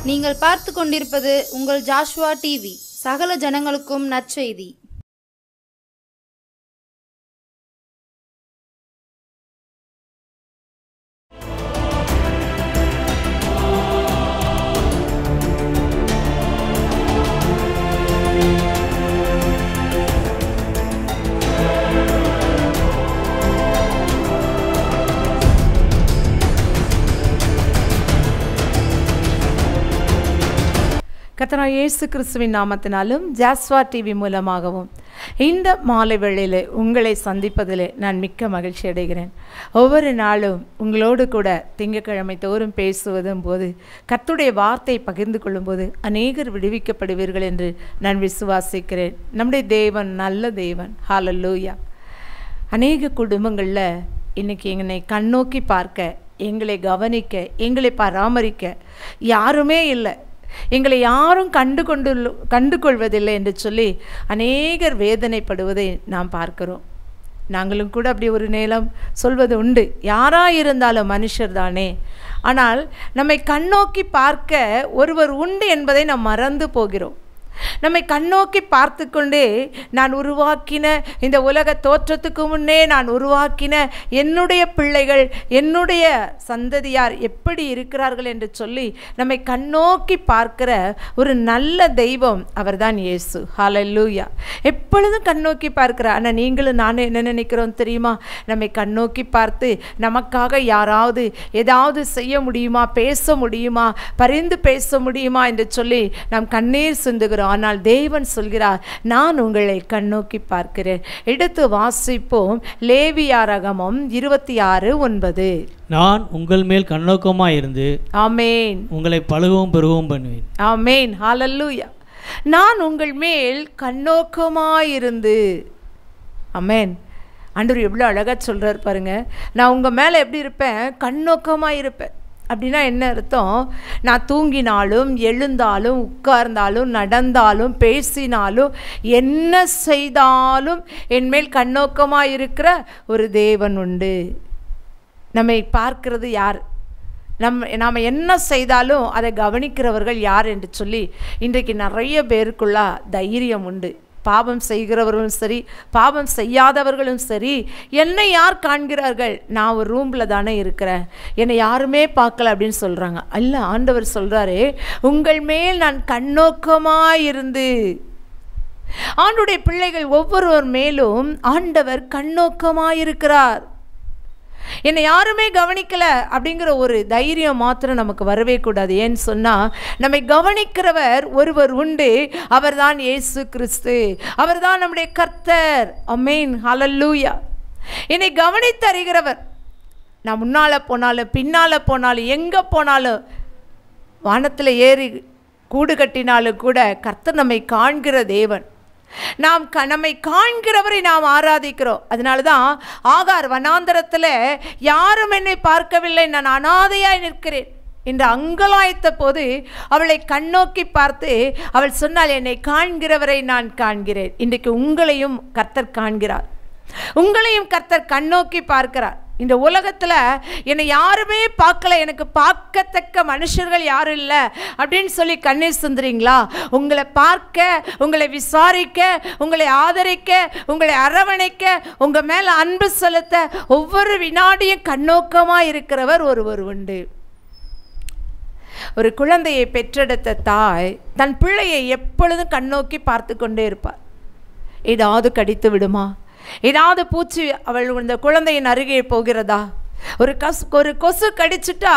நீங்கள் பார்த்து கொண்டிருப்பது உங்கள் ஜாஷ்வா டிவி. சகல ஜனங்களுக்கும் நற்செய்தி. கர்த்தராகிய இயேசு கிறிஸ்துவின் நாமத்தினாலும் ஜாஸ்வா டிவி மூலமாகவும் இந்த மாலை வேளையில் உங்களை சந்திப்பதில் நான் மிக்க மகிழ்ச்சி அடைகிறேன். ஒவ்வொரு நாளும் உங்களோடு கூட திங்கட்கிழமை தோறும் பேசுவதும் போது கர்த்தருடைய வார்த்தை பகிர்ந்து கொள்ளும்போது அநேகர் விடுவிக்கப்படுவீர்கள் என்று நான் விசுவாசிக்கிறேன். நம்முடைய தேவன் நல்ல தேவன். ஹல்லேலூயா. அநேக குடும்பங்களில் இன்றைக்கி என்னை கண்ணோக்கி பார்க்க, எங்களை கவனிக்க, எங்களை பராமரிக்க யாருமே இல்லை, எங்களை யாரும் கண்டுகொள்வதில்லை என்று சொல்லி அநேகர் வேதனைப்படுவதை நாம் பார்க்கிறோம். நாங்களும் கூட அப்படி ஒரு நேரம் சொல்வது உண்டு. யாராக இருந்தாலும் மனுஷர் தானே, ஆனால் நம்மை கண்ணோக்கி பார்க்க ஒருவர் உண்டு என்பதை நாம் மறந்து போகிறோம். நம்மை கண்ணோக்கி பார்த்து கொண்டே நான் உருவாக்கின இந்த உலக தோற்றத்துக்கு முன்னே நான் உருவாக்கின என்னுடைய பிள்ளைகள், என்னுடைய சந்ததியார் எப்படி இருக்கிறார்கள் என்று சொல்லி நம்மை கண்ணோக்கி பார்க்கிற ஒரு நல்ல தெய்வம் அவர்தான் இயேசு. ஹல்லேலூயா. எப்பொழுதும் கண்ணோக்கி பார்க்கிறார். ஆனால் நீங்களும் நானும் என்ன நினைக்கிறோம் தெரியுமா? நம்மை கண்ணோக்கி பார்த்து நமக்காக யாராவது ஏதாவது செய்ய முடியுமா, பேச முடியுமா, பரிந்து பேச முடியுமா என்று சொல்லி நாம் கண்ணீர் சிந்துகிறோம். ஆனால் தேவன் சொல்கிறார், நான் உங்களை கண்ணோக்கி பார்க்கிறேன். எடுத்து வாசிப்போம். லேவியாரகமம் 26:9. நான் உங்கள் மேல் கண்ணோக்கமாயிருந்து ஆமேன் உங்களை பழுகவும் பெருகவும் பண்ணுவேன். ஆமேன். ஹல்லேலூயா. நான் உங்கள் மேல் கண்ணோக்கமாயிருந்து. ஆமேன். ஆண்டவர் எவ்வளோ அழகாக சொல்கிறார் பாருங்க. நான் உங்கள் மேலே எப்படி இருப்பேன்? கண்ணோக்கமாக இருப்பேன். அப்படின்னா என்ன அர்த்தம்? நான் தூங்கினாலும், எழுந்தாலும், உட்கார்ந்தாலும், நடந்தாலும், பேசினாலும், என்ன செய்தாலும் என்மேல் கண்ணோக்கமாக இருக்கிற ஒரு தேவன் உண்டு. நம்மை பார்க்கிறது யார்? நாம் என்ன செய்தாலும் அதை கவனிக்கிறவர்கள் யார் என்று சொல்லி இன்றைக்கு நிறைய பேருக்குள்ள தைரியம் உண்டு. பாவம் செய்கிறவர்களும் சரி, பாவம் செய்யாதவர்களும் சரி, என்னை யார் காண்கிறார்கள்? நான் ஒரு ரூமில் தானே இருக்கிறேன், என்னை யாருமே பார்க்கல அப்படின்னு சொல்கிறாங்க. அல்ல, ஆண்டவர் சொல்கிறாரு, உங்கள் மேல் நான் கண்ணோக்கமாயிருந்து. ஆண்டுடைய பிள்ளைகள் ஒவ்வொருவர் மேலும் ஆண்டவர் கண்ணோக்கமாயிருக்கிறார். என்னை யாருமே கவனிக்கலை அப்படிங்கிற ஒரு தைரியம் மாத்திரம் நமக்கு வரவே கூடாது. ஏன்னு சொன்னால் நம்மை கவனிக்கிறவர் ஒருவர் உண்டு. அவர் தான் இயேசு கிறிஸ்து. அவர் தான் நம்முடைய கர்த்தர். ஆமென். ஹல்லேலூயா. என்னை கவனித்தறிகிறவர். நான் முன்னால் போனாலும் பின்னால் போனாலும் எங்கே போனாலும், வானத்தில் ஏறி கூடு கட்டினாலும் கூட கர்த்தர் நம்மை காண்கிற தேவன். நம்மை காண்கிறவரை நாம் ஆராதிக்கிறோம். அதனால தான் ஆகார் வனாந்தரத்தில் யாரும் என்னை பார்க்கவில்லை, நான் அனாதையாய் நிற்கிறேன் என்று அங்கலாய்த்த போது அவளை கண்ணோக்கி பார்த்து அவள் சொன்னால், என்னை காண்கிறவரை நான் காண்கிறேன். இன்றைக்கு உங்களையும் கர்த்தர் காண்கிறார். உங்களையும் கர்த்தர் கண்ணோக்கி பார்க்கிறார். இந்த உலகத்தில் என்னை யாருமே பார்க்கல, எனக்கு பார்க்கத்தக்க மனுஷர்கள் யாரும் இல்லை அப்படின்னு சொல்லி கண்ணீர் சிந்துறீங்களா? உங்களை பார்க்க, உங்களை விசாரிக்க, உங்களை ஆதரிக்க, உங்களை அரவணைக்க, உங்கள் மேலே அன்பு செலுத்த ஒவ்வொரு வினாடியும் கண்ணோக்கமாக இருக்கிறவர் ஒருவர் உண்டு. ஒரு குழந்தையை பெற்றெடுத்த தாய் தன் பிள்ளையை எப்பொழுதும் கண்ணோக்கி பார்த்து கொண்டே இருப்பார். ஏதாவது கடித்து விடுமா, ஏதாவது பூச்சி அவள் இந்த குழந்தையின் அருகே போகிறதா, ஒரு கொசு கடிச்சிட்டா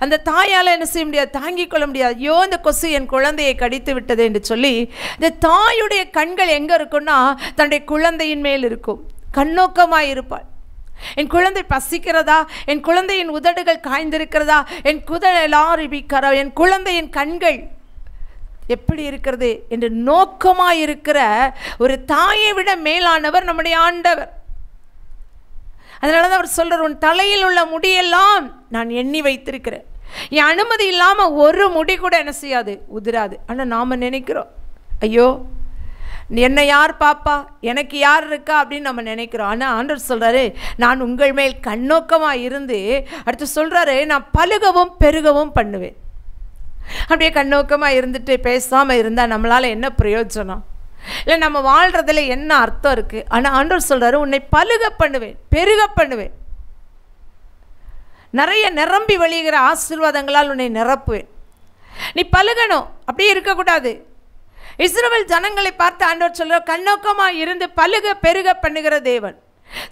அந்த தாயால் என்ன செய்ய முடியாது, தாங்கிக் கொள்ள முடியாது. ஐயோ, இந்த கொசு என் குழந்தையை கடித்து விட்டது என்று சொல்லி இந்த தாயுடைய கண்கள் எங்கே இருக்குன்னா தன்னுடைய குழந்தையின் மேல் இருக்கும். கண்ணோக்கமாக இருப்பாள். என் குழந்தை பசிக்கிறதா, என் குழந்தையின் உதடுகள் காய்ந்திருக்கிறதா, என் என் குழந்தையின் கண்கள் எப்படி இருக்கிறது என்று நோக்கமாக இருக்கிற ஒரு தாயை விட மேலானவர் நம்முடைய ஆண்டவர். அதனால தான் அவர் சொல்றார், உன் தலையில் உள்ள முடியெல்லாம் நான் எண்ணி வைத்திருக்கிறேன். என் அனுமதி இல்லாமல் ஒரு முடி கூட என்ன செய்யாது, உதிராது. ஆனால் நாம் நினைக்கிறோம், ஐயோ என்னை யார் பாப்பா, எனக்கு யார் இருக்கா அப்படின்னு நம்ம நினைக்கிறோம். ஆனால் ஆண்டவர் சொல்கிறாரு, நான் உங்கள் மேல் கண்ணோக்கமாக இருந்து அடுத்து சொல்கிறாரு, நான் பலுகவும் பெருகவும் பண்ணுவேன். அப்படியே கண்ணோக்கமாக இருந்துட்டு பேசாமல் இருந்தால் நம்மளால் என்ன பிரயோஜனம்? இல்லை நம்ம வாழ்கிறதுல என்ன அர்த்தம் இருக்குது? ஆனால் ஆண்டவர் சொல்கிறாரு, உன்னை பலுக பண்ணுவேன், பெருக பண்ணுவேன், நிறைய நிரம்பி வழிகிற ஆசீர்வாதங்களால் உன்னை நிரப்புவேன். நீ பலுகணும், அப்படியே இருக்கக்கூடாது. இஸ்ரவேல் ஜனங்களை பார்த்து ஆண்டவர் சொல்கிறார், கண்ணோக்கமாக இருந்து பலுக பெருக பண்ணுகிற தேவன்,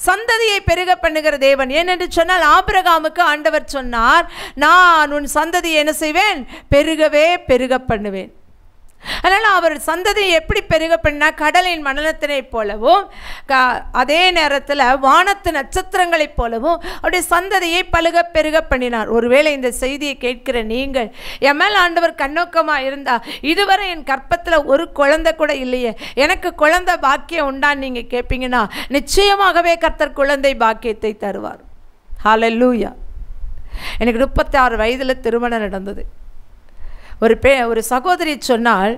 சந்ததியை பெருக பண்ணுகிற தேவன். ஏனென்று சொன்னால் ஆபிரகாமுக்கு ஆண்டவர் சொன்னார், நான் உன் சந்ததியை என்ன செய்வேன்? பெருகவே பெருக பண்ணுவேன். அதனால் அவர் சந்ததியை எப்படி பெருக பண்ணா? கடலின் மணலத்தினை போலவும் அதே நேரத்தில் வானத்து நட்சத்திரங்களைப் போலவும் அவருடைய சந்ததியை பலுக பெருக பண்ணினார். ஒருவேளை இந்த செய்தியை கேட்கிற நீங்கள், என் மேல் ஆண்டவர் கண்ணோக்கமாக இருந்தா, இதுவரை என் கற்பத்தில் ஒரு குழந்தை கூட இல்லையே, எனக்கு குழந்தை பாக்கியம் உண்டான்னு நீங்கள் கேட்பீங்கன்னா, நிச்சயமாகவே கர்த்தர் குழந்தை பாக்கியத்தை தருவார். ஹல்லேலூயா. எனக்கு 36 வயதில் திருமணம் நடந்தது. ஒரு சகோதரி சொன்னால்,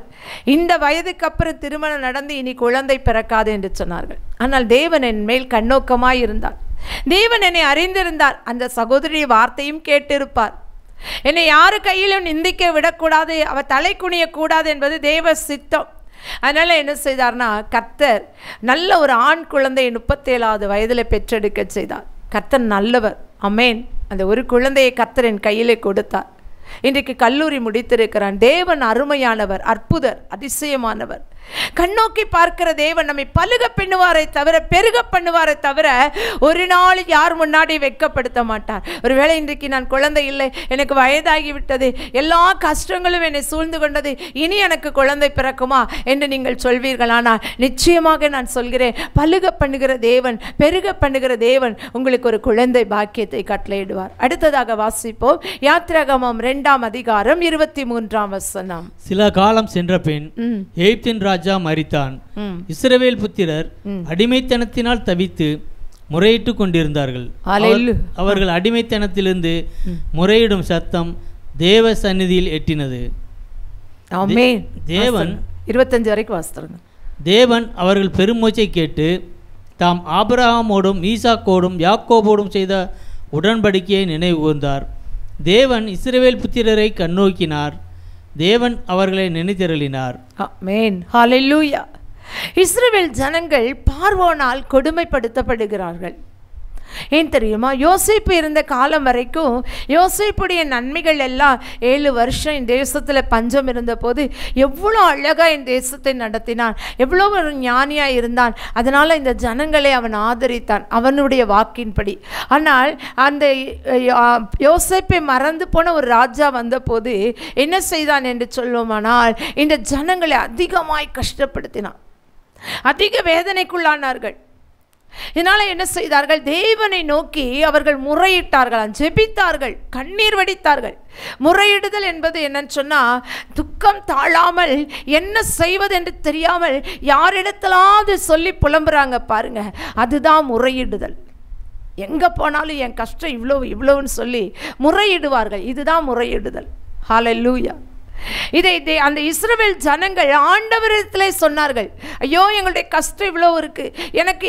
இந்த வயதுக்கு அப்புறம் திருமணம் நடந்து இனி குழந்தை பிறக்காது என்று சொன்னார்கள். ஆனால் தேவன் என் மேல் கண்ணோக்கமாய் இருந்தார். தேவன் என்னை அறிந்திருந்தார். அந்த சகோதரி வார்த்தையும் கேட்டிருப்பார். என்னை யாரு கையிலும் நிந்திக்க விடக்கூடாது, அவ தலை குனியக்கூடாது என்பது தேவ சித்தம். அதனால் என்ன செய்தார்னா, கர்த்தர் நல்ல ஒரு ஆண் குழந்தையை 37வது வயதில் பெற்றெடுக்க செய்தார். கர்த்தர் நல்லவர். ஆமென். அந்த ஒரு குழந்தையை கர்த்தர் என் கையிலே கொடுத்தார். இன்றைக்கு கல்லூரி முடித்திருக்கிறான். தேவன் அருமையானவர், அற்புதர், அதிசயமானவர். கண்ணோக்கி பார்க்கிற தேவன் நம்மை பலுக பண்ணுவாரை தவிர, பெருக பண்ணுவாரை தவிர ஒரு நாள் யார் முன்னாடி வெட்கப்படுத்த மாட்டார். ஒருவேளை இன்றைக்கு நான் குழந்தை இல்லை, எனக்கு வயதாகிவிட்டது, எல்லா கஷ்டங்களும் என்னை சூழ்ந்து கொண்டது, இனி எனக்கு குழந்தை பிறக்குமா என்று நீங்கள் சொல்வீர்கள். ஆனால் நிச்சயமாக நான் சொல்கிறேன், பலுக பண்ணுகிற தேவன், பெருக பண்ணுகிற தேவன் உங்களுக்கு ஒரு குழந்தை பாக்கியத்தை கட்டளையிடுவார். அடுத்ததாக வாசிப்போம். யாத்திராகமம் 2ஆம் அதிகாரம் 23ஆம் வசனம். சில காலம் சென்ற பின் எகிப்தின் ராஜா மரித்தான். இஸ்ரவேல் புத்திரர் அடிமைத்தனத்தினால் தவித்து முறையிட்டு கொண்டிருந்தார்கள். அவர்கள் அடிமைத்தனத்திலிருந்து முறையிடும் சத்தம் தேவ சந்நிதியில் எட்டினது. தேவன் 25 வரைக்கும் வாசித்தாங்க. தேவன் அவர்கள் பெருமூச்சை கேட்டு தாம் ஆபிரகாமோடும் ஈசாக்கோடும் யாக்கோபோடும் செய்த உடன்படிக்கையை நினைவு கூர்ந்தார். தேவன் இஸ்ரவேல் புத்திரரை கண்ணோக்கினார். தேவன் அவர்களை நினைத்தருளினார். ஆமென். ஹல்லேலூயா. இஸ்ரவேல் ஜனங்கள் பார்வோனால் கொடுமைப்படுத்தப்படுகிறார்கள். ஏன் தெரியுமா? யோசேப்பு இருந்த காலம் வரைக்கும் யோசேப்புடைய நன்மைகள் எல்லாம் 7 வருஷம் இந்த தேசத்தில் பஞ்சம் இருந்த போது எவ்வளோ அழகாக இந்த தேசத்தை நடத்தினான், எவ்வளோ ஒரு ஞானியாக இருந்தான். அதனால் இந்த ஜனங்களை அவன் ஆதரித்தான் அவனுடைய வாக்கின்படி. ஆனால் அந்த யோசேப்பை மறந்து போன ஒரு ராஜா வந்தபோது என்ன செய்தான் என்று சொல்லுமானால், இந்த ஜனங்களை அதிகமாய் கஷ்டப்படுத்தினான், அதிக வேதனைக்குள்ளானார்கள். இதனால் என்ன செய்தார்கள்? தேவனை நோக்கி அவர்கள் முறையிட்டார்கள், ஜெபித்தார்கள், கண்ணீர் வடித்தார்கள். முறையிடுதல் என்பது என்னன்னு சொன்னால், துக்கம் தாழாமல் என்ன செய்வது என்று தெரியாமல் யாரிடத்திலாவது சொல்லி புலம்புறாங்க பாருங்க, அதுதான் முறையிடுதல். எங்கே போனாலும் என் கஷ்டம் இவ்வளோன்னு சொல்லி முறையிடுவார்கள். இதுதான் முறையிடுதல். ஹல்லேலூயா. இதை அந்த இஸ்ரவேல் ஜனங்கள் ஆண்டவரிடத்திலே சொன்னார்கள், ஐயோ எங்களுடைய கஷ்டம் இவ்வளோ இருக்கு,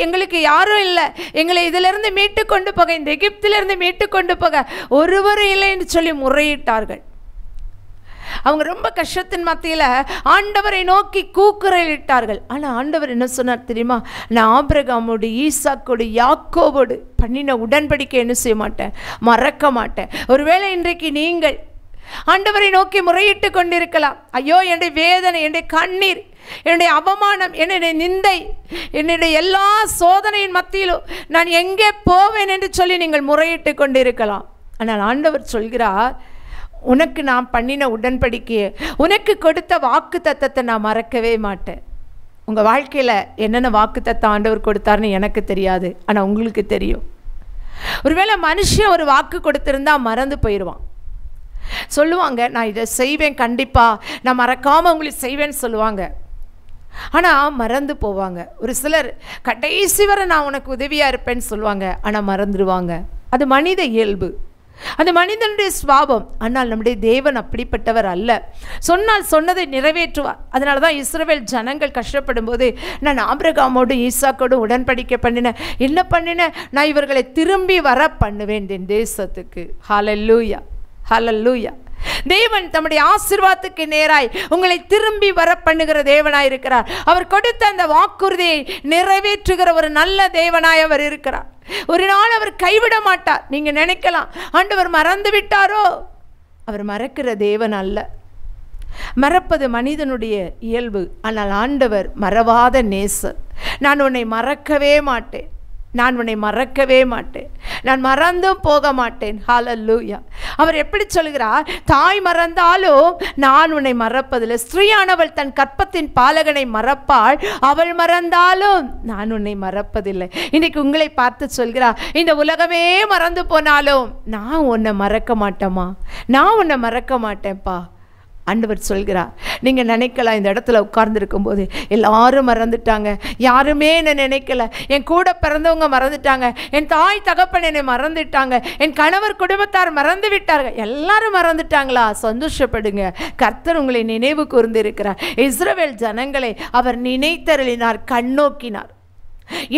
எங்களுக்கு யாரும் இல்லை, எங்களை இதிலிருந்து மீட்டு கொண்டு போக, இந்த எகிப்திலிருந்து மீட்டு கொண்டு போக ஒருவரும் இல்லை என்று சொல்லி முறையிட்டார்கள். அவங்க ரொம்ப கஷ்டத்தின் மத்தியில் ஆண்டவரை நோக்கி கூக்குரலிட்டார்கள். ஆனால் ஆண்டவர் என்ன சொன்னார் தெரியுமா? நான் ஆபிரகாமோடு ஈசாக்கோடு யாக்கோபோடு பண்ணின உடன்படிக்கை என்ன செய்ய மாட்டேன், மறக்க மாட்டேன். ஒருவேளை இன்றைக்கு நீங்கள் ஆண்டவரை நோக்கி முறையிட்டு கொண்டிருக்கலாம், ஐயோ என்னுடைய வேதனை, என்னுடைய கண்ணீர், என்னுடைய அவமானம், என்னுடைய நிந்தை, என்னுடைய எல்லா சோதனையின் மத்தியிலும் நான் எங்கே போவேன் என்று சொல்லி நீங்கள் முறையிட்டு கொண்டிருக்கலாம். ஆனால் ஆண்டவர் சொல்கிறார், உனக்கு நான் பண்ணின உடன்படிக்கையை, உனக்கு கொடுத்த வாக்கு தத்தத்தை நான் மறக்கவே மாட்டேன். உங்கள் வாழ்க்கையில் என்னென்ன வாக்கு தத்தம் ஆண்டவர் கொடுத்தாருன்னு எனக்கு தெரியாது, ஆனால் உங்களுக்கு தெரியும். ஒருவேளை மனுஷன் ஒரு வாக்கு கொடுத்திருந்தா மறந்து போயிடுவான். சொல்லுவாங்க, நான் இதை செய்வேன், கண்டிப்பாக நான் மறக்காமல் உங்களுக்கு செய்வேன்னு சொல்லுவாங்க. ஆனால் மறந்து போவாங்க. ஒரு சிலர் கடைசி வரை நான் உனக்கு உதவியாக இருப்பேன்னு சொல்லுவாங்க, ஆனால் மறந்துடுவாங்க. அது மனித இயல்பு, அது மனிதனுடைய சுபாவம். ஆனால் நம்முடைய தேவன் அப்படிப்பட்டவர் அல்ல. சொன்னால் சொன்னதை நிறைவேற்றுவார். அதனால தான் இஸ்ரவேல் ஜனங்கள் கஷ்டப்படும் போது, நான் ஆபிரகாமோடு ஈசாக்கோடு உடன்படிக்கை பண்ணினேன், என்ன பண்ணினேன், நான் இவர்களை திரும்பி வர பண்ணுவேன் என் தேசத்துக்கு. ஹல்லேலூயா, ஹல்லேலூயா. தேவன் தம்முடைய ஆசீர்வாதத்துக்கு நேராய் உங்களை திரும்பி வர பண்ணுகிற தேவனாய் இருக்கிறார். அவர் கொடுத்த அந்த வாக்குறுதியை நிறைவேற்றுகிற ஒரு நல்ல தேவனாய் அவர் இருக்கிறார். ஒரு நாள் அவர் கைவிட மாட்டார். நீங்க நினைக்கலாம், ஆண்டவர் மறந்து விட்டாரோ? அவர் மறக்கிற தேவன் அல்ல. மறப்பது மனிதனுடைய இயல்பு. ஆனால் ஆண்டவர் மறவாத நேசர். நான் உன்னை மறக்கவே மாட்டேன், நான் உன்னை மறக்கவே மாட்டேன், நான் மறந்தும் போக மாட்டேன். ஹல்லேலூயா. அவர் எப்படி சொல்கிறார்? தாய் மறந்தாலும் நான் உன்னை மறப்பதில்லை. ஸ்திரீயானவள் தன் கற்பத்தின் பாலகனை மறப்பாள், அவள் மறந்தாலும் நான் உன்னை மறப்பதில்லை. இன்னைக்கு உங்களை பார்த்து சொல்கிறார், இந்த உலகமே மறந்து போனாலும் நான் உன்னை மறக்க மாட்டேம்மா, நான் உன்னை மறக்க மாட்டேன்ப்பா. ஆண்டவர் சொல்கிறார். நீங்கள் நினைக்கலாம், இந்த இடத்துல உட்கார்ந்துருக்கும் போது எல்லாரும் மறந்துட்டாங்க, யாருமே என்னை நினைக்கல, என் கூட பிறந்தவங்க மறந்துட்டாங்க, என் தாய் தகப்பன் என்னை மறந்துட்டாங்க, என் கணவர் குடும்பத்தார் மறந்து விட்டார்கள். எல்லாரும் மறந்துட்டாங்களா? சந்தோஷப்படுங்க, கர்த்தர் உங்களை நினைவு கூர்ந்திருக்கிறார். இஸ்ரவேல் ஜனங்களை அவர் நினைத்தருளினார், கண்ணோக்கினார்.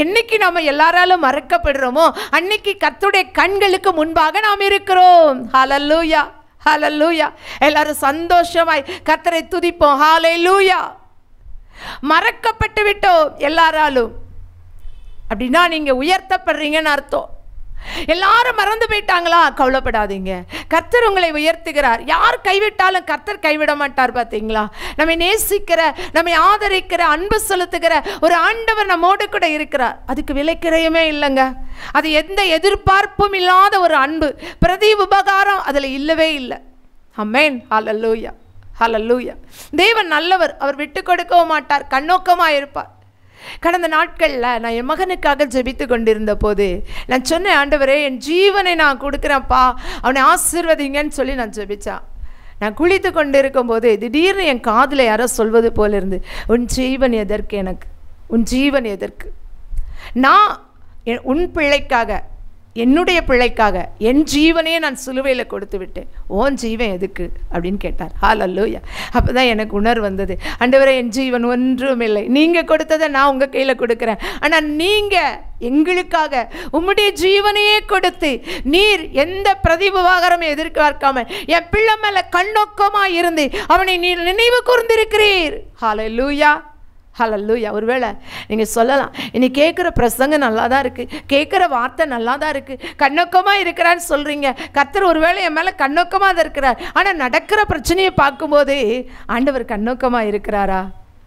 என்னைக்கு நம்ம எல்லாராலும் மறக்கப்படுறோமோ அன்னைக்கு கர்த்தருடைய கண்களுக்கு முன்பாக நாம் இருக்கிறோம். ஹல்லேலூயா, ஹல்லேலூயா. எல்லாரும் சந்தோஷமாய் கர்த்தரை துதிப்போம். ஹல்லேலூயா. மறக்கப்பட்டு விட்டோம் எல்லாராலும் அப்படின்னா நீங்க உயர்த்தப்படுறீங்கன்னு அர்த்தம். எல்லாரும் மறந்து போயிட்டாங்களா? கவலைப்படாதீங்க, கர்த்தர் உங்களை உயர்த்துகிறார். யார் கைவிட்டாலும் கர்த்தர் கைவிட மாட்டார். பார்த்தீங்களா? நம்மை நேசிக்கிற, நம்மை ஆதரிக்கிற, அன்பு செலுத்துகிற ஒரு ஆண்டவர் நம்மோடு கூட இருக்கிறார். அதுக்கு விலைக்கிறையுமே இல்லைங்க. அது எந்த எதிர்பார்ப்பும் இல்லாத ஒரு அன்பு, பிரதி உபகாரம் அதில் இல்லவே இல்லை. ஆமென். ஹல்லேலூயா, ஹல்லேலூயா. தேவன் நல்லவர், அவர் விட்டு கொடுக்கவும் மாட்டார், கண்ணோக்கமாக இருப்பார். கடந்த நாட்களில் நான் என் மகனுக்காக ஜெபித்து கொண்டிருந்த போது நான் சொன்னேன், ஆண்டவரே என் ஜீவனை நான் கொடுக்குறேன்ப்பா, அவனை ஆசீர்வதிங்கன்னு சொல்லி நான் ஜெபித்தேன். நான் குளித்து கொண்டு இருக்கும்போது திடீர்னு என் காதில் யாரோ சொல்வது போல இருந்து, உன் ஜீவன் எதற்கு எனக்கு, உன் ஜீவன் எதற்கு? நான் உன் பிள்ளைக்காக, என்னுடைய பிள்ளைக்காக என் ஜீவனையே நான் சிலுவையில் கொடுத்து விட்டேன், ஓன் ஜீவன் எதுக்கு அப்படின்னு கேட்டார். ஹல்லேலூயா. அப்போ தான் எனக்கு உணர்வு வந்தது, ஆண்டவரே என் ஜீவன் ஒன்றும் இல்லை, நீங்கள் கொடுத்ததை நான் உங்கள் கையில் கொடுக்குறேன். ஆனால் நீங்கள் எங்களுக்காக உம்முடைய ஜீவனையே கொடுத்து நீர் எந்த பிரதிபகாரமும் எதிர்பார்க்காமல் என் பிள்ளை மேலே கண்ணோக்கமாக இருந்து அவனை நீர் நினைவு கூர்ந்திருக்கிறீர். ஹல்லேலூயா, ஹல்லேலூயா. ஒருவேளை நீங்கள் சொல்லலாம், இனி கேட்குற பிரசங்கம் நல்லா தான் இருக்குது, கேட்குற வார்த்தை நல்லா தான் இருக்குது, கண்ணோக்கமாக இருக்கிறான்னு சொல்கிறீங்க. கர்த்தர் ஒருவேளை என் மேலே கண்ணோக்கமாக தான் இருக்கிறார், ஆனால் நடக்கிற பிரச்சனையை பார்க்கும்போது ஆண்டவர் கண்ணோக்கமாக இருக்கிறாரா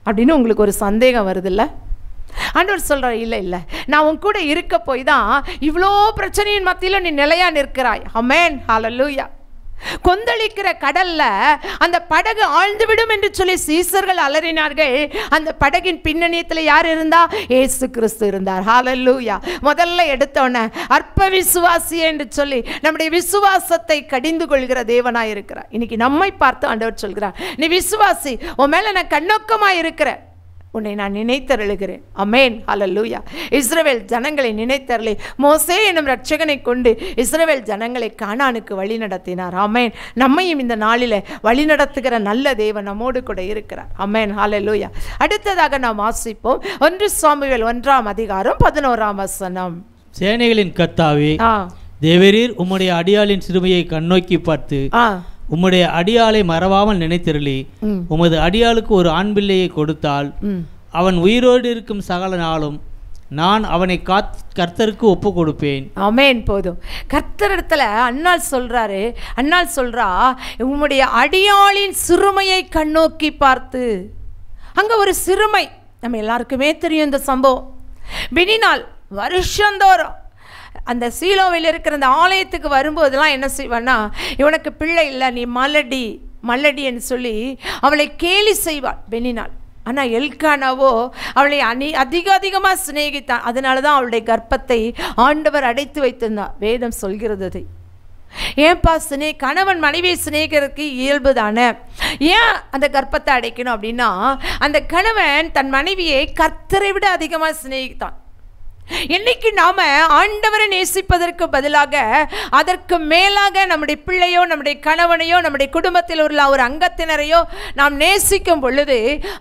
அப்படின்னு உங்களுக்கு ஒரு சந்தேகம் வருதில்ல? ஆண்டவர் சொல்கிறார், இல்லை இல்லை, நான் உன் கூட இருக்க போய் தான் இவ்வளோ பிரச்சனையின் மத்தியில் நீ நிலையாக நிற்கிறாய். ஆமென். ஹல்லேலூயா. கொந்தளிக்கிற கடல்ல அந்த படகு ஆழ்ந்துவிடும் என்று சொல்லி சீசர்கள் அலறினார்கள். அந்த படகின் பின்னணியத்தில் யார் இருந்தா? இயேசு கிறிஸ்து இருந்தார். ஹல்லேலூயா. முதல்ல எடுத்தோன்னே அற்ப விசுவாசி என்று சொல்லி நம்முடைய விசுவாசத்தை கடிந்து கொள்கிற தேவனாய் இருக்கிறார். இன்னைக்கு நம்மை பார்த்து ஆண்டவர் சொல்கிறார், நீ விசுவாசி, உன் மேல நான் கண்ணோக்கமாய் இருக்கிறேன், உன்னை நான் நினைத்தருளுகிறேன். ஆமென். ஹல்லேலூயா. இஸ்ரவேல் ஜனங்களை நினைத்தருளி மோசே என்னும் இரட்சகனை கொண்டு இஸ்ரவேல் ஜனங்களை கானானுக்கு வழி நடத்தினார். ஆமென். நம்மையும் இந்த நாளில் வழி நடத்துகிற நல்ல தேவன் நம்மோடு கூட இருக்கிறார். ஆமென். ஹல்லேலூயா. அடுத்ததாக நாம் வாசிப்போம் 1 சாமுவேல் 1ஆம் அதிகாரம் 11ஆம் வசனம். சேனைகளின் கர்த்தாவே, தேவரீர் உம்முடைய அடியாளின் சிறுமையை கண்ணோக்கி பார்த்து உம்முடைய அடியாளை மறவாமல் நினைத்திருளி உமது அடியாளுக்கு ஒரு ஆண் பிள்ளையை கொடுத்தால் அவன் உயிரோடு இருக்கும் சகல நாளும் நான் அவனை கர்த்தருக்கு ஒப்பு கொடுப்பேன். ஆமென். போதும். கர்த்தரிடத்துல அன்னாள் சொல்றாரு, அன்னாள் சொல்றா, உம்முடைய அடியாளின் சிறுமையை கண்ணோக்கி பார்த்து. அங்க ஒரு சிறுமை, நம்ம எல்லாருக்குமே தெரியும் இந்த சம்பவம். பெனினாள் வருஷந்தோறும் அந்த சீலோவில் இருக்கிற அந்த ஆலயத்துக்கு வரும்போதெல்லாம் என்ன செய்வான்னா, இவனுக்கு பிள்ளை இல்லை, நீ மலடி மலடின்னு சொல்லி அவளை கேலி செய்வாள் பெனினாள். ஆனால் எல்கானாவோ அவளை அதிகமாக சிநேகித்தான். அதனால தான் அவளுடைய கர்ப்பத்தை ஆண்டவர் அடைத்து வைத்திருந்தார். வேதம் சொல்கிறது அதை. ஏன்பா கணவன் மனைவியை சிநேகிக்கிறதுக்கு இயல்பு தானே, ஏன் அந்த கர்ப்பத்தை அடைக்கணும் அப்படின்னா, அந்த கணவன் தன் மனைவியை கர்த்தரை விட அதிகமாக சிநேகித்தான். என்னைக்கு நாம ஆண்டவரை நேசிப்பதற்கு பதிலாக அதற்கு மேலாக நம்முடைய பிள்ளையோ நம்முடைய கணவனையோ நம்முடைய குடும்பத்தில் உள்ள ஒரு அங்கத்தினரையோ நாம் நேசிக்கும் பொழுது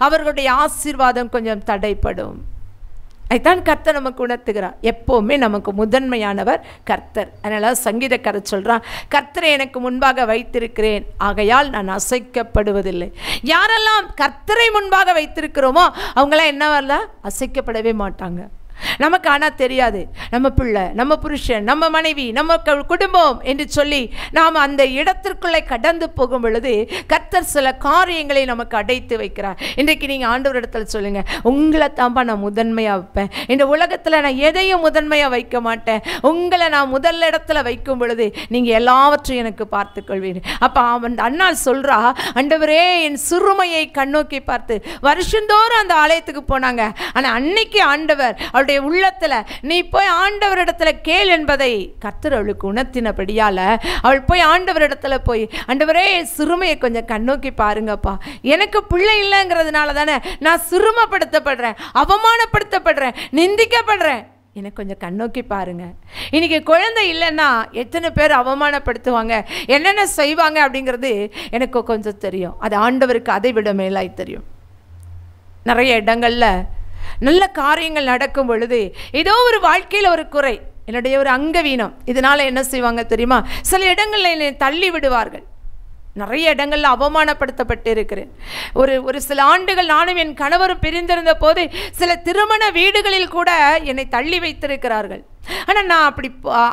அவர்களுடைய ஆசீர்வாதம் கொஞ்சம் தடைப்படும். அதுதான் கர்த்தர் நமக்கு உணர்த்துகிறார். எப்போவுமே நமக்கு முதன்மையானவர் கர்த்தர். அதனால் சங்கீதக்காரர் சொல்கிறான், கர்த்தரை எனக்கு முன்பாக வைத்திருக்கிறேன், ஆகையால் நான் அசைக்கப்படுவதில்லை. யாரெல்லாம் கர்த்தரை முன்பாக வைத்திருக்கிறோமோ அவங்களாம் என்னவல்ல, அசைக்கப்படவே மாட்டாங்க. நமக்கு ஆனால் தெரியாது, நம்ம பிள்ளை, நம்ம புருஷன், நம்ம மனைவி, நம்ம குடும்பம் என்று சொல்லி நாம் அந்த இடத்திற்குள்ளே கடந்து போகும் பொழுது கர்த்தர் சில காரியங்களை நமக்கு அடைத்து வைக்கிறார். இன்றைக்கு நீங்கள் ஆண்டவர் இடத்துல சொல்லுங்கள், உங்களை தான்ப்பா நான் முதன்மையாக வைப்பேன், இந்த உலகத்தில் நான் எதையும் முதன்மையாக வைக்க மாட்டேன், உங்களை நான் முதல் இடத்துல வைக்கும் பொழுது நீங்கள் எல்லாவற்றையும் எனக்கு பார்த்து கொள்வீங்க. அப்போ அவன் அண்ணாள் சொல்கிறா, ஆண்டவரே என் சிறுமையை கண்ணோக்கி பார்த்து. வருஷந்தோறும் அந்த ஆலயத்துக்கு போனாங்க. ஆனால் அன்னைக்கு ஆண்டவர் அவளுடைய உள்ளத்துல நீ போய் ஆண்டவரிடத்துல கேள் என்பதை கர்த்தர் அவளுக்கு உணர்த்தினபடியால அவள் போய் ஆண்டவரிடத்துல போய், ஆண்டவரே சிறுமையை கொஞ்சம் கண்ணோக்கி பாருங்கப்பா, எனக்கு பிள்ளை இல்லைங்கிறதுனால தானே நான் சிறுமைப்படுத்தப்படுறேன், அவமானப்படுத்தப்படுறேன், நிந்திக்கப்படுறேன், எனக்கு கொஞ்சம் கண்ணோக்கி பாருங்க. இன்னைக்கு குழந்தை இல்லைன்னா எத்தனை பேர் அவமானப்படுத்துவாங்க, என்னென்ன செய்வாங்க அப்படிங்கிறது எனக்கு கொஞ்சம் தெரியும். அது ஆண்டவருக்கு அதை விட மேலாய் தெரியும். நிறைய இடங்கள்ல நல்ல காரியங்கள் நடக்கும் பொழுது ஏதோ ஒரு வாழ்க்கையில் ஒரு குறை, என்னுடைய ஒரு அங்கவீனம், இதனால் என்ன செய்வாங்க தெரியுமா, சில இடங்களில் என்னை தள்ளி விடுவார்கள். நிறைய இடங்களில் அவமானப்படுத்தப்பட்டு இருக்கிறேன். ஒரு சில ஆண்டுகள் நானும் என் கணவரும் பிரிந்திருந்த போது சில திருமண வீடுகளில் கூட என்னை தள்ளி வைத்திருக்கிறார்கள். ஆனால் நான் அப்படி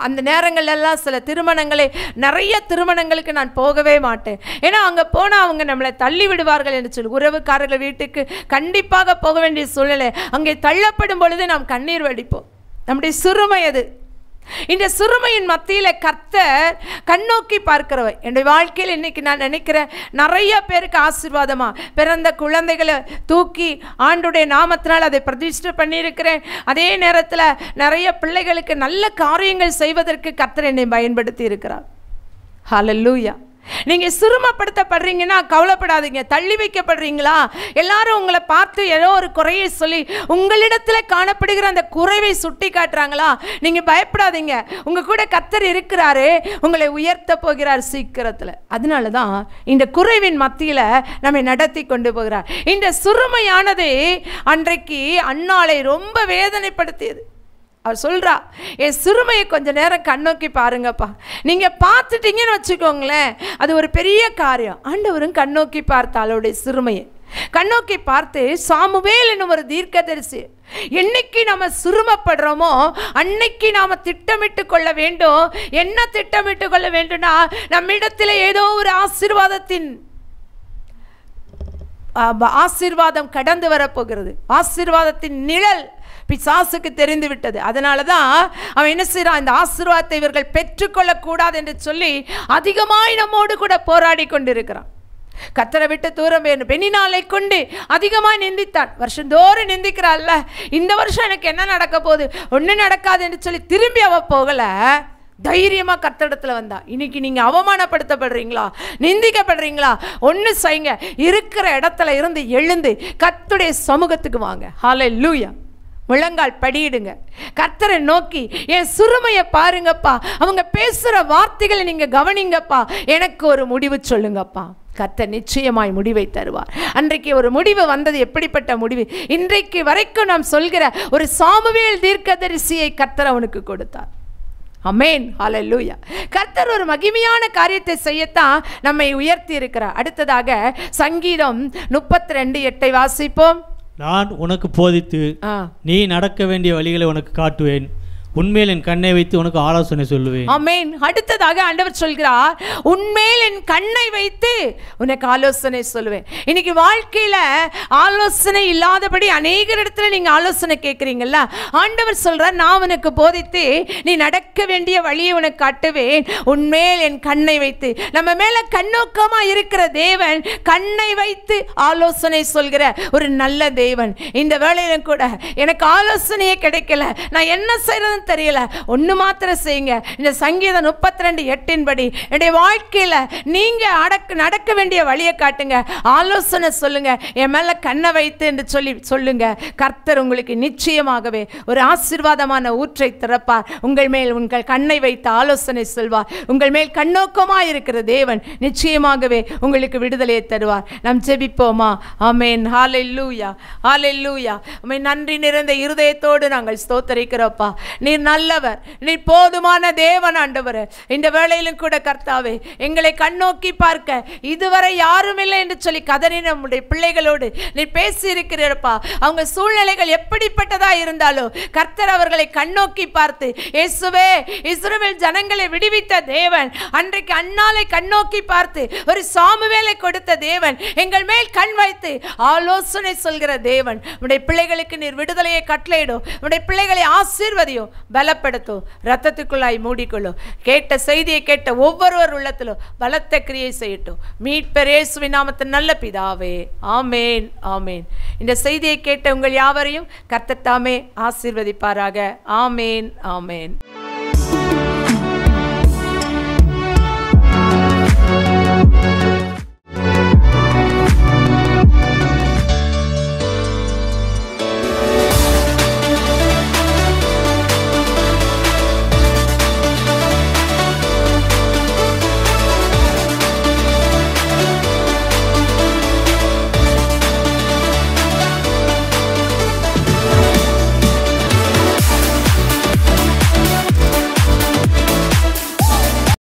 அந்த நேரங்கள்லாம் சில திருமணங்களை, நிறைய திருமணங்களுக்கு நான் போகவே மாட்டேன். ஏன்னா அங்கே போனால் அவங்க நம்மளை தள்ளி விடுவார்கள் என்று சொல்லி உறவுக்காரர்கள் வீட்டுக்கு கண்டிப்பாக போக வேண்டிய சூழ்நிலை. அங்கே தள்ளப்படும் பொழுது நாம் கண்ணீர் வடிப்போம். நம்முடைய சிறுமை அது. இந்த சிறுமையின் மத்தியில் கர்த்தர் கண்ணோக்கி பார்க்கிறவர். என்னுடைய வாழ்க்கையில் இன்னைக்கு நான் நினைக்கிறேன், நிறைய பேருக்கு ஆசீர்வாதமா பிறந்த குழந்தைகளை தூக்கி ஆண்டுடைய நாமத்தினால் அதை பிரதிஷ்டை பண்ணியிருக்கிறேன். அதே நேரத்தில் நிறைய பிள்ளைகளுக்கு நல்ல காரியங்கள் செய்வதற்கு கர்த்தர் என்னை பயன்படுத்தி இருக்கிறார். ஹல்லேலூயா. நீங்கள் சிறுமப்படுத்தப்படுறீங்கன்னா கவலைப்படாதீங்க. தள்ளி வைக்கப்படுறீங்களா, எல்லாரும் உங்களை பார்த்து ஏதோ ஒரு குறையை சொல்லி உங்களிடத்தில் காணப்படுகிற அந்த குறைவை சுட்டி காட்டுறாங்களா, நீங்கள் பயப்படாதீங்க. உங்கள் கூட கர்த்தர் இருக்கிறாரு, உங்களை உயர்த்த போகிறார் சீக்கிரத்தில். அதனால தான் இந்த குறைவின் மத்தியில் நம்மை நடத்தி கொண்டு போகிறார். இந்த சிறுமையானது அன்றைக்கு அன்னாளை ரொம்ப வேதனைப்படுத்தியது. அவர் சொல்கிறா, என் சிறுமையை கொஞ்சம் நேரம் கண்ணோக்கி பாருங்கப்பா. நீங்கள் பார்த்துட்டீங்கன்னு வச்சுக்கோங்களேன், அது ஒரு பெரிய காரியம். ஆண்டவரும் கண்ணோக்கி பார்த்தாள் அவளுடைய சிறுமையை. கண்ணோக்கி பார்த்து சாமுவேல் என்னும் ஒரு தீர்க்கதரிசி, என்னைக்கு நம்ம சிறுமப்படுறோமோ அன்னைக்கு நாம் திட்டமிட்டு கொள்ள வேண்டும். என்ன திட்டமிட்டு கொள்ள வேண்டும்னா, நம்மிடத்தில் ஏதோ ஒரு ஆசீர்வாதம் கடந்து வரப்போகிறது. ஆசீர்வாதத்தின் நிழல் பிசாசுக்கு தெரிந்து விட்டது. அதனால தான் அவன் என்ன செய்யறான், இந்த ஆசீர்வாதத்தை இவர்கள் பெற்றுக்கொள்ளக்கூடாது என்று சொல்லி அதிகமாய் நம்மோடு கூட போராடி கொண்டிருக்கிறான். கர்த்தரை விட்டு தூரம் வேணும். பெண்ணினாலை கொண்டு அதிகமாக நிந்தித்தான். வருஷந்தோறும் நிந்திக்கிறாள்ல, இந்த வருஷம் எனக்கு என்ன நடக்க போகுது, ஒன்றும் நடக்காது என்று சொல்லி திரும்பி அவ போகலை. தைரியமாக கர்த்தரிடத்தில் வந்தா. இன்னைக்கு நீங்கள் அவமானப்படுத்தப்படுறீங்களா, நிந்திக்கப்படுறீங்களா, ஒன்று செய்யுங்க, இருக்கிற இடத்துல இருந்து எழுந்து கர்த்தருடைய சமூகத்துக்கு வாங்க. ஹல்லேலூயா. முழங்கால் படியிடுங்க, கர்த்தரை நோக்கி என் சிறுமையை பாருங்கப்பா, அவங்க பேசுகிற வார்த்தைகளை நீங்கள் கவனிங்கப்பா, எனக்கு ஒரு முடிவு சொல்லுங்கப்பா. கர்த்தர் நிச்சயமாய் முடிவை தருவார். அன்றைக்கு ஒரு முடிவு வந்தது. எப்படிப்பட்ட முடிவு? இன்றைக்கு வரைக்கும் நாம் சொல்கிற ஒரு சாமுவேல் தீர்க்கதரிசியை கர்த்தர் அவனுக்கு கொடுத்தார். அமேன். ஹல்லேலூயா. கர்த்தர் ஒரு மகிமையான காரியத்தை செய்யத்தான் நம்மை உயர்த்தி இருக்கிறார். அடுத்ததாக சங்கீதம் 32:8 வாசிப்போம். நான் உனக்கு போதித்து நீ நடக்க வேண்டிய வழிகளை உனக்கு காட்டுவேன், உன்மேல் என் கண்ணை வைத்து உனக்கு ஆலோசனை சொல்லுவேன். ஆமென். அடுத்ததாக ஆண்டவர் சொல்கிறார், உன்மேல் என் கண்ணை வைத்து உனக்கு ஆலோசனை சொல்லுவேன். இன்னைக்கு வாழ்க்கையில ஆலோசனை இல்லாதபடி அநேக இடத்துல நீங்க ஆலோசனை கேட்குறீங்கல்ல, ஆண்டவர் சொல்றார், நான் உனக்கு போதித்து நீ நடக்க வேண்டிய வழியை உனக்கு காட்டுவேன், உன்மேல் என் கண்ணை வைத்து. நம்ம மேல கண்ணோக்கமா இருக்கிற தேவன் கண்ணை வைத்து ஆலோசனை சொல்கிற ஒரு நல்ல தேவன். இந்த வேளையிலும் கூட எனக்கு ஆலோசனையே கிடைக்கல, நான் என்ன செய்யறது தெரியல, ஒன்று மாத்திரம் செய்யுங்க. இந்த சங்கீதம் 32:8 படி என்னுடைய வாழ்க்கையில் நீங்கள் நடக்க வேண்டிய வழியை காட்டுங்க, ஆலோசனை சொல்லுங்க, என் மேலே கண்ணை வைத்து என்று சொல்லுங்க. கர்த்தர் உங்களுக்கு நிச்சயமாகவே ஒரு ஆசீர்வாதமான ஊற்றை திறப்பார். உங்கள் மேல் உங்கள் கண்ணை வைத்து ஆலோசனை சொல்வார். உங்கள் மேல் கண்ணோக்கமாக இருக்கிற தேவன் நிச்சயமாகவே உங்களுக்கு விடுதலையை தருவார். நாம் ஜெபிப்போமா? ஆமென். ஹல்லேலூயா, ஹல்லேலூயா. உம்மை நன்றி நிறைந்த இருதயத்தோடு நாங்கள் ஸ்தோத்தரிக்கிறோப்பா. நீர் நல்லவர், நீர் போதுமான தேவன் ஆண்டவரே. இந்த வேளையிலும் கூட கர்த்தாவே, எங்களை கண்ணோக்கி பார்க்க இதுவரை யாரும் இல்லை என்று சொல்லி கதறி நம்முடைய பிள்ளைகளோடு நீர் பேசி இருக்கிறப்பா. அவங்க சூழ்நிலைகள் எப்படிப்பட்டதா இருந்தாலும் கர்த்தர் அவர்களை கண்ணோக்கி பார்த்து, இயேசுவே இஸ்ரவேல் ஜனங்களை விடுவித்த தேவன், அன்றைக்கு அன்னாலை கண்ணோக்கி பார்த்து ஒரு சாமுவேலை கொடுத்த தேவன், எங்கள் மேல் கண் வைத்து ஆலோசனை சொல்கிற தேவன். உடைய பிள்ளைகளுக்கு நீர் விடுதலையை கட்டளையிடும். உடைய பிள்ளைகளை ஆசீர்வதியும், பலப்படுத்தும், ரத்தத்துக்குள்ளாய் மூடிக்கொள்ளும். கேட்ட செய்தியை கேட்ட ஒவ்வொருவர் உள்ளத்திலும் பலத்த கிரியை செய்யட்டும். மீட்பர் இயேசுவின் நாமத்தில் நல்ல பிதாவே, ஆமேன், ஆமேன். இந்த செய்தியை கேட்ட உங்கள் யாவரையும் கர்த்தர் தாமே ஆசீர்வதிப்பாராக. ஆமேன், ஆமேன்.